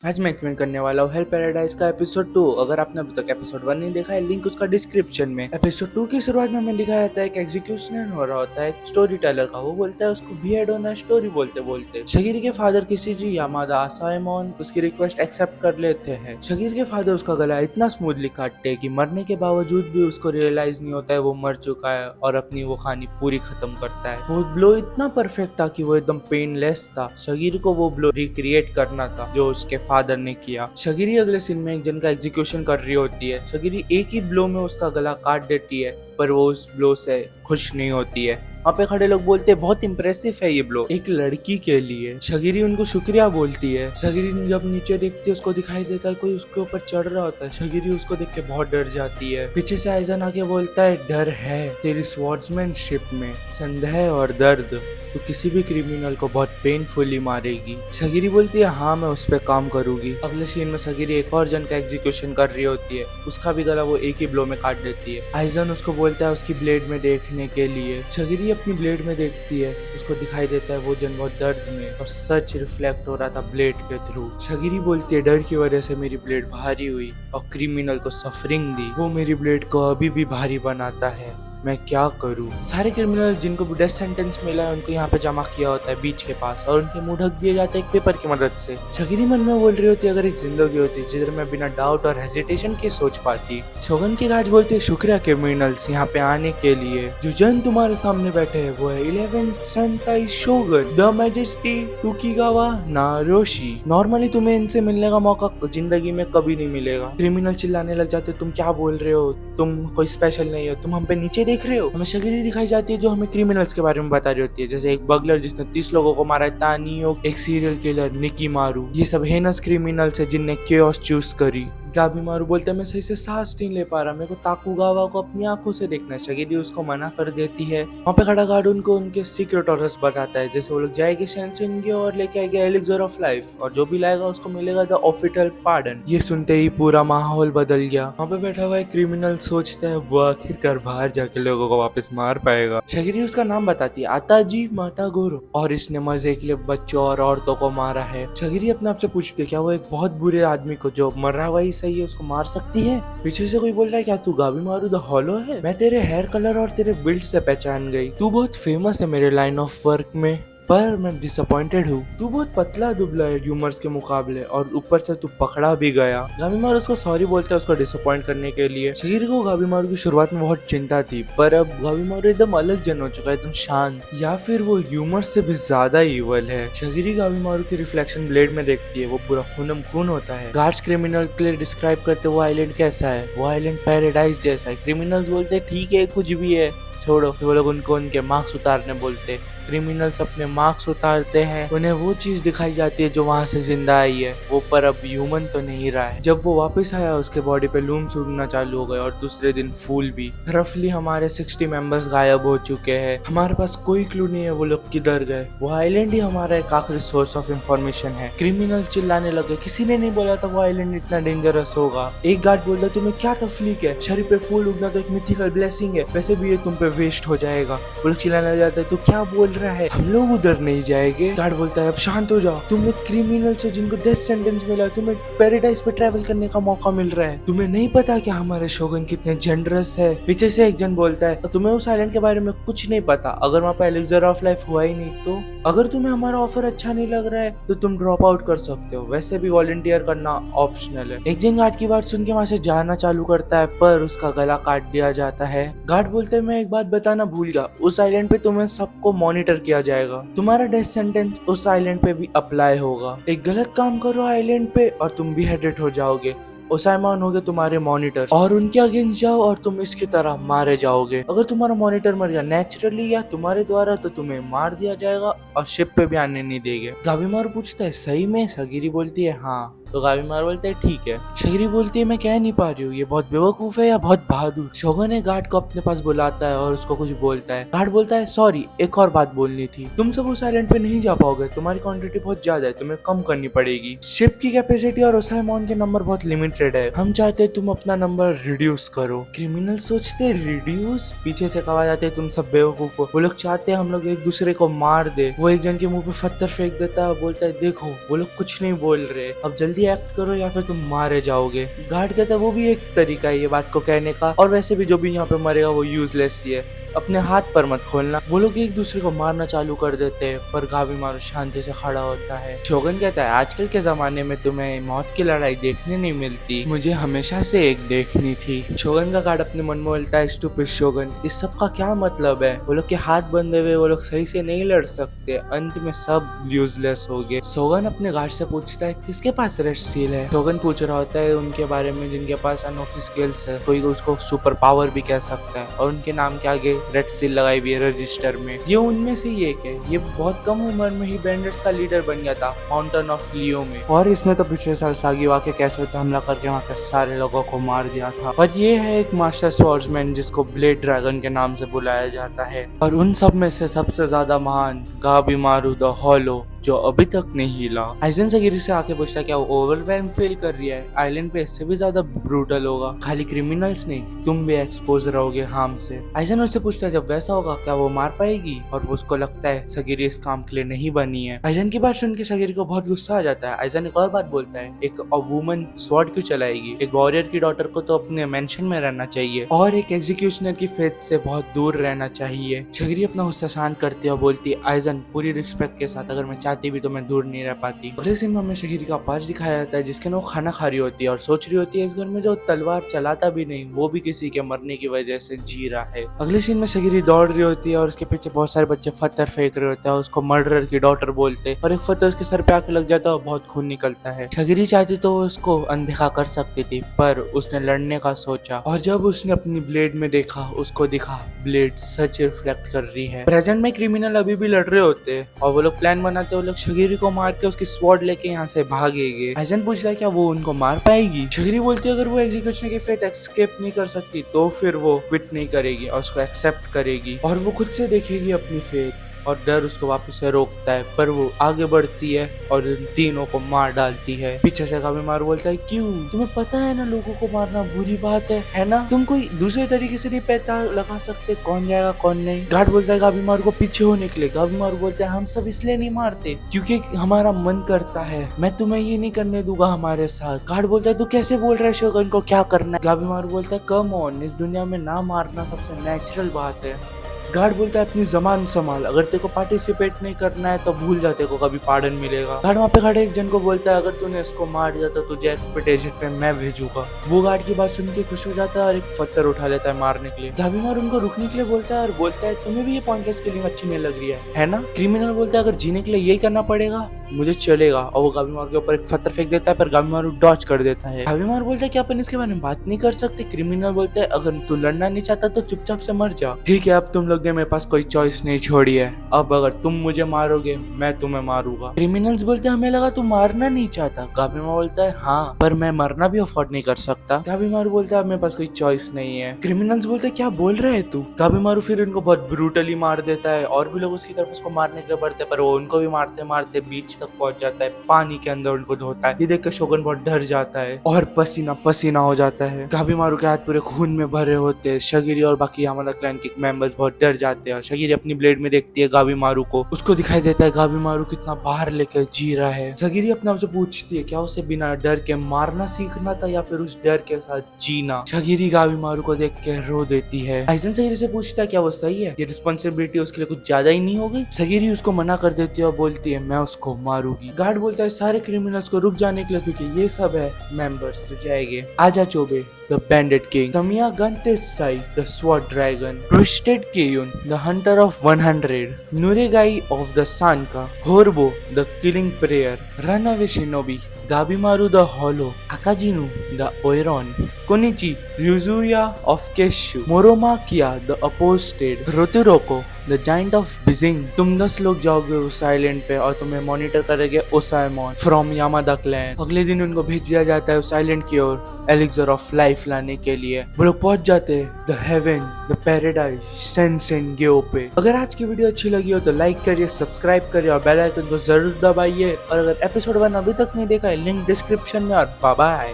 आज मैं एक्सप्लेन करने वाला हूँ हेल पैराडाइज का एपिसोड 2। अगर आपने अभी तक एपिसोड 1 नहीं देखा है, लिंक उसका डिस्क्रिप्शन में। एपिसोड 2 की शुरुआत में हमें दिखाया जाता है कि एग्जीक्यूशन हो रहा होता है एक स्टोरी टेलर का। वो बोलता है उसको बियर्ड होना है स्टोरी बोलते बोलते। शगीर के फादर किसी जी यामादा साइमन उसकी रिक्वेस्ट एक्सेप्ट कर लेते हैं। शगीर के फादर उसका गला इतना स्मूथली काटते हैं कि मरने के बावजूद भी उसको रियलाइज नहीं होता है वो मर चुका है और अपनी वो कहानी पूरी खत्म करता है। वो ब्लो इतना परफेक्ट था कि वो एकदम पेनलेस था। शगीर को वो ब्लो रिक्रिएट करना था जो उसके फादर ने किया। शगीरी अगले सीन में एक जन का एग्जीक्यूशन कर रही होती है। शगीरी एक ही ब्लो में उसका गला काट देती है, पर वो उस ब्लो से खुश नहीं होती है। वहाँ पे खड़े लोग बोलते हैं बहुत इंप्रेसिव है ये ब्लो एक लड़की के लिए। शगीरी उनको शुक्रिया बोलती है। शगीरी जब नीचे देखती है उसको दिखाई देता है कोई उसके ऊपर चढ़ रहा होता है। शगीरी उसको देख के बहुत डर जाती है। पीछे से आइजन आके बोलता है डर है तेरी स्वॉर्ड्समैनशिप में, संदेह और दर्द, तो किसी भी क्रिमिनल को बहुत पेनफुली मारेगी। शगीरी बोलती है हाँ मैं उस पर काम करूंगी। अगले सीन में शगीरी एक और जन का एग्जीक्यूशन कर रही होती है। उसका भी गला वो एक ही ब्लो में काट देती है। आइजन उसको बोलता है उसकी ब्लेड में देखने के लिए। शगीरी अपनी ब्लेड में देखती है, उसको दिखाई देता है वो जन बहुत दर्द में और सच रिफ्लेक्ट हो रहा था ब्लेड के थ्रू। शगीरी बोलती है डर की वजह से मेरी ब्लेड भारी हुई और क्रिमिनल को सफरिंग दी, वो मेरी ब्लेड को अभी भी भारी बनाता है, मैं क्या करूं। सारे क्रिमिनल जिनको भी डेथ सेंटेंस मिला है उनको यहाँ पे जमा किया होता है बीच के पास और उनके मुंह ढक दिए जाते हैं एक पेपर की मदद से। शगीरी मन में बोल रही होती है अगर एक जिंदगी होती जिधर मैं बिना डाउट और हेजिटेशन के सोच पाती। शोगन की गार्ड बोलती है शुक्रिया क्रिमिनल्स यहाँ पे आने के लिए। जो जन तुम्हारे सामने बैठे हैं वो है 11th सेंताई शोगन द मैजेस्टी टुकिगावा नारोशी। नॉर्मली तुम्हें इनसे मिलने का मौका जिंदगी में कभी नहीं मिलेगा। क्रिमिनल चिल्लाने लग जाते तुम क्या बोल रहे हो, तुम कोई स्पेशल नहीं हो, तुम हम पे नीचे देख रहे हो। हमें शगीरी दिखाई जाती है जो हमें क्रिमिनल्स के बारे में बता रही होती है, जैसे एक बगलर जिसने 30 लोगों को मारा है, तानियो, एक सीरियल किलर निकी मारू। ये सब हेनस क्रिमिनल्स है जिनने केओस चूज करी। गाबीमारू बोलता है मैं सही से सांस नहीं ले पा रहा, मेरे को ताकुगावा को अपनी आंखों से देखना है। शगीरी उसको मना कर देती है। वहाँ पे खड़ा गार्ड उनको उनके सीक्रेट ऑर्डर्स बताता है, जैसे वो लोग जाएंगे शेंशिनगे और लेके आएंगे एलिक्सर ऑफ लाइफ और जो भी लाएगा उसको मिलेगा द ऑफिशियल पार्डन। ये सुनते ही पूरा माहौल बदल गया। वहाँ पे बैठा हुआ एक क्रिमिनल सोचता है वो आखिरकार बाहर जाके लोगों को वापस मार पाएगा। शगीरी उसका नाम बताती है आताजी माता गोरो और इसने मजे के लिए बच्चों और औरतों को मारा है। शगीरी अपने आप से पूछती है क्या वो एक बहुत बुरे आदमी को जो मर रहा हुआ ही सही है उसको मार सकती है। पीछे से कोई बोल रहा है क्या तू गाबीमारू द हॉलो है, मैं तेरे हेयर कलर और तेरे बिल्ड से पहचान गई, तू बहुत फेमस है मेरे लाइन ऑफ वर्क में, पर मैं डिसअपॉइंटेड हूँ, तू बहुत पतला दुबला है ह्यूमर्स के मुकाबले और ऊपर से तू पकड़ा भी गया। गाबीमारू उसको सॉरी बोलता है उसको डिसअपॉइंट करने के लिए। शगीरी को गाबीमारू की शुरुआत में बहुत चिंता थी, पर अब गाबीमारू एकदम अलग जन हो चुका है, एकदम शांत, या फिर वो ह्यूमर से भी ज्यादा इवल है। शगीरी गाबीमारू की रिफ्लेक्शन ब्लेड में देखती है, वो पूरा खूनम खून होता है। गार्ड्स क्रिमिनल के लिए डिस्क्राइब करते वो आइलैंड कैसा है, वो आइलैंड पैराडाइज जैसा है। क्रिमिनल्स बोलते ठीक है कुछ भी है छोड़ो, वो लोग उनको उनके मार्क्स उतारने बोलते। क्रिमिनल्स अपने मार्क्स उतारते हैं, उन्हें वो चीज दिखाई जाती है जो वहां से जिंदा आई है, वो पर अब ह्यूमन तो नहीं रहा है। जब वो वापस आया उसके बॉडी पे लूम्स उगना चालू हो गए और दूसरे दिन फूल भी। रफली हमारे 60 मेंबर्स गायब हो चुके हैं, हमारे पास कोई क्लू नहीं है वो लोग किधर गए। वो आइलैंड ही हमारा एक आखिरी सोर्स ऑफ इंफॉर्मेशन है। क्रिमिनल्स चिल्लाने लगे किसी ने नहीं बोला था वो आइलैंड इतना डेंजरस होगा। एक गार्ड बोलता तुम्हें क्या तफलीक है, शरीर पे फूल उगना तो एक मिथिकल ब्लेसिंग है, वैसे भी ये तुम पे वेस्ट हो जाएगा। वो लोग चिल्लाने लग जाते तू क्या बोल रहा है, हम लोग उधर नहीं जाएंगे। गार्ड बोलता है अब शांत हो जाओ, तुम एक क्रिमिनल हो जिनको डेथ सेंटेंस मिला है, तुम्हें पैराडाइज पे ट्रैवल करने का मौका मिल रहा है, तुम्हें नहीं पता कि हमारे शोगन कितने जेनरस है। पीछे से एक जन बोलता है तुम्हें उस आइलैंड के बारे में कुछ नहीं पता, अगर वहाँ पे एलिक्सर ऑफ लाइफ हुआ ही नहीं तो, अगर तुम्हें हमारा ऑफर अच्छा नहीं लग रहा है तो तुम ड्रॉप आउट कर सकते हो, वैसे भी वॉलंटियर करना ऑप्शनल है। एक जन गार्ड की बात सुन के वहाँ से जाना चालू करता है, पर उसका गला काट दिया जाता है। गार्ड बोलते हैं मैं एक बात बताना भूल गया, उस आइलैंड पे तुम्हें सबको मॉनिटर किया जाएगा, तुम्हारा डेथ सेंटेंस उस आइलैंड पे भी अप्लाई होगा। एक गलत काम करो आइलैंड पे और तुम भी हेडेड हो जाओगे, ओसाइमान होगे तुम्हारे मॉनिटर और उनके अगेंस्ट जाओ और तुम इसकी तरह मारे जाओगे। अगर तुम्हारा मॉनिटर मर गया नेचुरली या तुम्हारे द्वारा तो तुम्हें मार दिया जाएगा और शिप पे भी आने नहीं देंगे। गाबीमारू पूछता है सही में, शगीरी बोलती है हाँ, तो गाबीमारू बोलते है ठीक है। शगरी बोलती है मैं कह नहीं पा रही हूँ, ये बहुत बेवकूफ है या बहुत बहादुर। शोगन ने गार्ड को अपने पास बुलाता है और उसको कुछ बोलता है। गार्ड बोलता है सॉरी, एक और बात बोलनी थी, तुम सब उस आइलैंड पे नहीं जा पाओगे, तुम्हारी क्वांटिटी बहुत ज्यादा है, तुम्हें कम करनी पड़ेगी। शिप की कैपेसिटी और ओसाइमोन के नंबर बहुत लिमिटेड है, हम चाहते हैं तुम अपना नंबर रिड्यूस करो। क्रिमिनल सोचते रिड्यूस, पीछे से कहा जाते तुम सब बेवकूफ हो, वो लोग चाहते हैं हम लोग एक दूसरे को मार दे। वो एक जन के मुंह पे पत्थर फेंक देता है, बोलता है देखो वो लोग कुछ नहीं बोल रहे, अब जल्दी एक्ट करो या फिर तुम मारे जाओगे। गार्ड कहता है वो भी एक तरीका है ये बात को कहने का, और वैसे भी जो भी यहाँ पे मरेगा वो यूजलेस ही है, अपने हाथ पर मत खोलना। वो लोग एक दूसरे को मारना चालू कर देते हैं, पर गाबीमारू शांति से खड़ा होता है। शोगन कहता है आजकल के जमाने में तुम्हें मौत की लड़ाई देखने नहीं मिलती, मुझे हमेशा से एक देखनी थी। शोगन का गार्ड अपने मन में बोलता है स्टूपिड शोगन, इस सब का क्या मतलब है, वो लोग के हाथ बंधे हुए, वो लोग सही से नहीं लड़ सकते, अंत में सब यूजलेस हो गए। शोगन अपने गार्ड से पूछता है किसके पास रेड सील है। शोगन पूछ रहा होता है उनके बारे में जिनके पास अनोखी स्किल्स है, कोई उसको सुपर पावर भी कह सकता है, और उनके नाम के आगे रेड सील लगाई हुई है रजिस्टर में। ये उनमें से ही एक है, ये बहुत कम उम्र में ही बैंडर्स का लीडर बन गया था माउंटेन ऑफ लियो में, और इसने तो पिछले साल सागिवा के कैसल पे हमला करके वहाँ के सारे लोगों को मार दिया था। और ये है एक मास्टर स्वॉर्ड्समैन जिसको ब्लेड ड्रैगन के नाम से बुलाया जाता है, और उन सब में से सबसे ज्यादा महान गाबीमारू द हॉलो, जो अभी तक नहीं हिला। आइजन सगिरी से आके पूछता है क्या वो ओवरवेल्म फील कर रही है, आइलैंड पे इससे भी ज्यादा ब्रूटल होगा, खाली क्रिमिनल्स नहीं तुम भी एक्सपोज रहोगे हार्म से। आइजन उससे पूछता है जब वैसा होगा क्या वो मार पाएगी, और वो उसको लगता है सगिरी इस काम के लिए नहीं बनी है। आइजन की बात सुन के सगिरी को बहुत गुस्सा आ जाता है। आइजन एक और बात बोलता है एक वुमन स्वॉर्ड क्यों चलाएगी, एक वॉरियर की डॉटर को तो अपने मेंशन में रहना चाहिए, और एक एग्जीक्यूशनर की फेथ से बहुत दूर रहना चाहिए। सगिरी अपना गुस्सा शांत करती है और बोलती है आइजन पूरी रिस्पेक्ट के साथ अगर मैं चाहती भी तो मैं दूर नहीं रह पाती। अगले सीन में हमें शगीरी का पास दिखाया जाता है जिसके ना वो खाना खा रही होती है और सोच रही होती है इस घर में जो तलवार चलाता भी नहीं वो भी किसी के मरने की वजह से जी रहा है। अगले सीन में शगीरी दौड़ रही होती है और उसके पीछे बहुत सारे बच्चे पत्थर फेंक रहे होते हैं, उसको मर्डरर की डॉटर बोलते हैं, और एक पत्थर उसके सर पे आके लग जाता है और बहुत खून निकलता है। शगीरी चाहती तो वो उसको अनदेखा कर सकती थी, पर उसने लड़ने का सोचा, और जब उसने अपनी ब्लेड में देखा उसको दिखा ब्लेड सच रिफ्लेक्ट कर रही है। प्रेजेंट में क्रिमिनल अभी भी लड़ रहे होते हैं और वो लोग प्लान बनाते हैं, वो लोग शगीरी को मार के उसकी स्वॉर्ड लेके यहाँ से भागेंगे। आइजन पूछ रहा है क्या वो उनको मार पाएगी। शगीरी बोलती है अगर वो एग्जीक्यूशन की फेथ एस्केप नहीं कर सकती तो फिर वो क्विट नहीं करेगी और उसको एक्सेप्ट करेगी, और वो खुद से देखेगी अपनी फेथ, और डर उसको वापस से रोकता है, पर वो आगे बढ़ती है और इन तीनों को मार डालती है। पीछे से गाबीमारू बोलता है क्यों, तुम्हें पता है ना लोगों को मारना बुरी बात है ना, तुम कोई दूसरे तरीके से नहीं पता लगा सकते कौन जाएगा कौन नहीं। गार्ड बोलता है गाबीमारू को पीछे होने के लिए। गाबीमारू बोलता है हम सब इसलिए नहीं मारते क्योंकि हमारा मन करता है, मैं तुम्हें ये नहीं करने दूंगा हमारे साथ। गार्ड बोलता है तू कैसे बोल रहा है शोगन को क्या करना है। गाबीमारू बोलता है कम ऑन, इस दुनिया में ना मारना सबसे नेचुरल बात है। गार्ड बोलता है अपनी जबान संभाल, अगर तेरे को पार्टिसिपेट नहीं करना है तो भूल जा, तेरे को कभी पार्डन मिलेगा। गार्ड वहाँ पे खड़े एक जन को बोलता है अगर तूने इसको मार दिया तो तुझे एक्सपेक्टेशन पे मैं भेजूंगा। वो गार्ड की बात सुन के खुश हो जाता है और एक पत्थर उठा लेता है मारने के लिए। गाबीमारू उनको रुकने के लिए बोलता है और बोलता है तुम्हें भी ये पॉइंटलेस किलिंग अच्छी नहीं लग रही है ना। क्रिमिनल बोलता है अगर जीने के लिए यही करना पड़ेगा मुझे चलेगा, और वो गाबीमारू के ऊपर एक पत्थर फेंक देता है पर गाबीमारू डॉच कर देता है। गाबीमारू बोलता है कि अपन इसके बारे में बात नहीं कर सकते। क्रिमिनल बोलता है अगर तू लड़ना नहीं चाहता तो चुपचाप से मर जा। ठीक है अब तुम लोग ने मेरे पास कोई चॉइस नहीं छोड़ी है, अब अगर तुम मुझे मारोगे मैं तुम्हें मारूंगा। क्रिमिनल्स बोलते हैं हमें लगा तू मारना नहीं चाहता। गाबीमारू बोलता है हाँ पर मैं मरना भी अफोर्ड नहीं कर सकता। गाबीमारू बोलता है मेरे पास कोई चॉइस नहीं है। क्रिमिनल्स बोलते हैं क्या बोल रहे है तू। गाबीमारू फिर उनको बहुत ब्रूटली मार देता है और भी लोग उसकी तरफ उसको मारने के लिए बढ़ते हैं, पर वो उनको भी मारते मारते बीच तक पहुंच जाता है, पानी के अंदर उनको धोता है। ये देख कर शोगन बहुत डर जाता है और पसीना पसीना हो जाता है। गाबीमारू के हाथ पूरे खून में भरे होते हैं। शगीरी और बाकी हमारा क्लैन के मेंबर्स बहुत डर जाते हैं और शगीरी अपनी ब्लेड में देखती है गाबीमारू को, उसको दिखाई देता है गाबीमारू कितना बाहर लेकर जी रहा है। शगीरी अपने आप से पूछती है क्या उसे बिना डर के मारना सीखना था या फिर उस डर के साथ जीना। शगीरी गाबीमारू को देख के रो देती है। आइजन शगीरी से पूछता है क्या वो सही है, ये रिस्पॉन्सिबिलिटी उसके लिए कुछ ज्यादा ही नहीं हो गई। शगीरी उसको मना कर देती है और बोलती है मैं उसको मारूंगी। गार्ड बोलता है सारे क्रिमिनल्स को रुक जाने के लिए क्योंकि ये सब है मेंबर्स तो जाएंगे। आजा चोबे। the Bandit King, Tamiya Gantesai, the Sword Dragon, Twisted Keyun, the Hunter of 100, Nuregai of the Sanka, Horbo, the Killing Prayer, Runaway Shinobi, Gabimaru the Hollow, Akajinu the Oiron, Konichi, Ryuzuya of Keshu, Moromakia the Apostate, Roturoko the giant of Beijing. तुम 10 लोग जाओगे उस island पे और तुम्हें monitor करेंगे ओसाइमोन from Yamada clan. अगले दिन उनको भेज दिया जाता है उस आइलैंड की ओर एलिक्सर ऑफ लाइफ लाने के लिए। वो लोग पहुंच जाते हैं द हेवन द पैराडाइज सेंसेन गेओ पे। अगर आज की वीडियो अच्छी लगी हो तो लाइक करिए, सब्सक्राइब करिए और बेल आइकन को जरूर दबाइए। और अगर एपिसोड 1 अभी तक नहीं देखा है लिंक डिस्क्रिप्शन में। और बाय बाय।